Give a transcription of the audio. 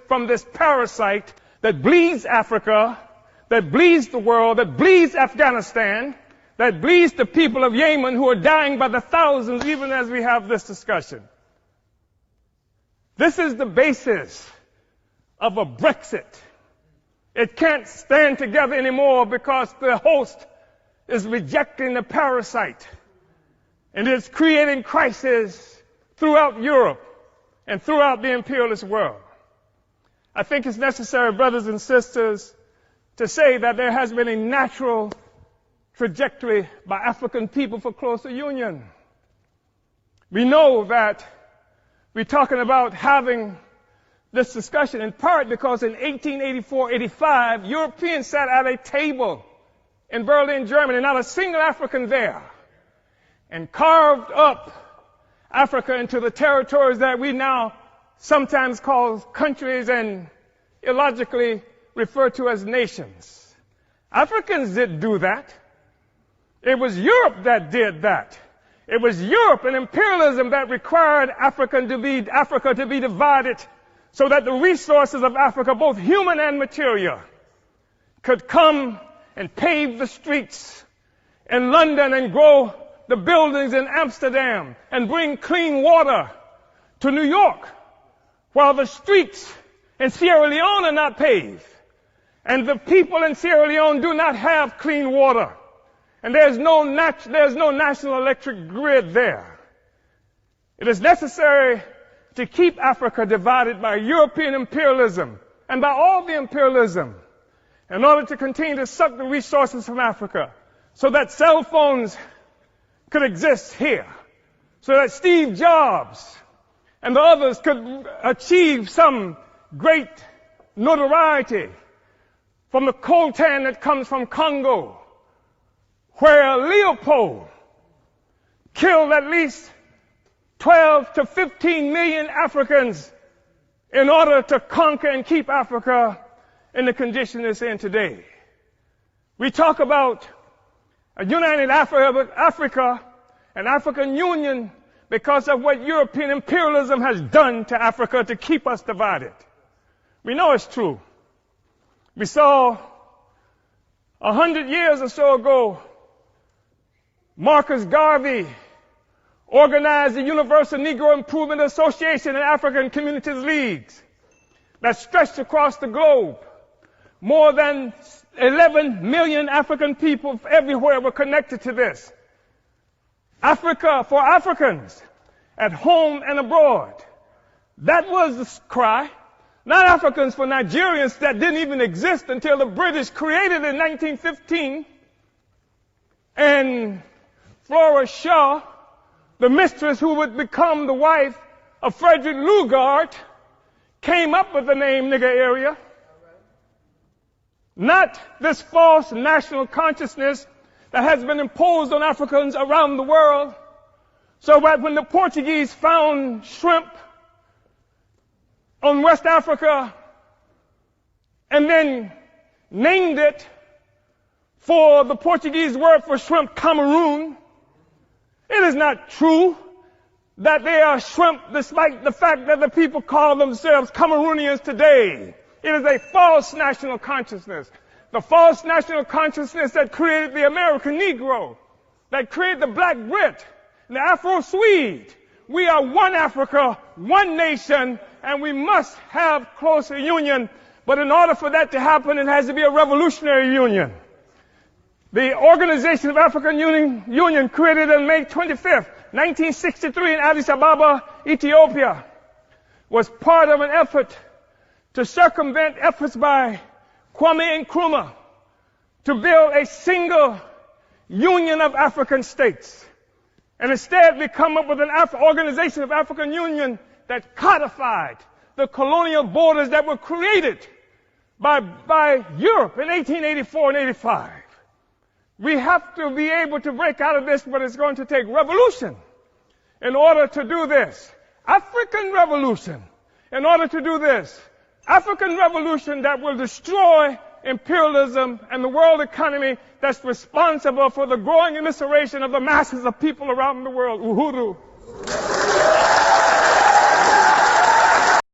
from this parasite that bleeds Africa, that bleeds the world, that bleeds Afghanistan, that bleeds the people of Yemen who are dying by the thousands even as we have this discussion. This is the basis of a Brexit. It can't stand together anymore because the host is rejecting the parasite. And it's creating crisis throughout Europe and throughout the imperialist world. I think it's necessary, brothers and sisters, to say that there has been a natural trajectory by African people for closer union. We know that we're talking about having this discussion in part because in 1884-85, Europeans sat at a table in Berlin, Germany, not a single African there, and carved up Africa into the territories that we now sometimes call countries and illogically refer to as nations. Africans didn't do that. It was Europe that did that. It was Europe and imperialism that required Africa to be divided so that the resources of Africa, both human and material, could come and pave the streets in London and grow the buildings in Amsterdam and bring clean water to New York, while the streets in Sierra Leone are not paved. And the people in Sierra Leone do not have clean water. And there's no national electric grid there. It is necessary to keep Africa divided by European imperialism and by all the imperialism in order to continue to suck the resources from Africa so that cell phones could exist here, so that Steve Jobs and the others could achieve some great notoriety from the coltan that comes from Congo, where Leopold killed at least 12 to 15 million Africans in order to conquer and keep Africa in the condition it's in today. We talk about a united Africa and African Union because of what European imperialism has done to Africa to keep us divided. We know it's true. We saw 100 years or so ago, Marcus Garvey organized the Universal Negro Improvement Association and African Communities Leagues that stretched across the globe. More than 11 million African people everywhere were connected to this. Africa for Africans, at home and abroad. That was the cry. Not Africans for Nigerians that didn't even exist until the British created it in 1915. And Flora Shaw, the mistress who would become the wife of Frederick Lugard, came up with the name nigger area. Not this false national consciousness that has been imposed on Africans around the world, so that when the Portuguese found shrimp on West Africa and then named it for the Portuguese word for shrimp, Cameroon, it is not true that they are shrimp despite the fact that the people call themselves Cameroonians today. It is a false national consciousness. The false national consciousness that created the American Negro, that created the Black Brit, the Afro-Swede. We are one Africa, one nation, and we must have closer union. But in order for that to happen, it has to be a revolutionary union. The Organization of African Union, created on May 25th, 1963 in Addis Ababa, Ethiopia, was part of an effort to circumvent efforts by Kwame Nkrumah to build a single union of African states. And instead we come up with an Organization of African Union that codified the colonial borders that were created by Europe in 1884 and 85. We have to be able to break out of this, but it's going to take revolution in order to do this. African revolution in order to do this. African revolution that will destroy imperialism and the world economy that's responsible for the growing immiseration of the masses of people around the world. Uhuru.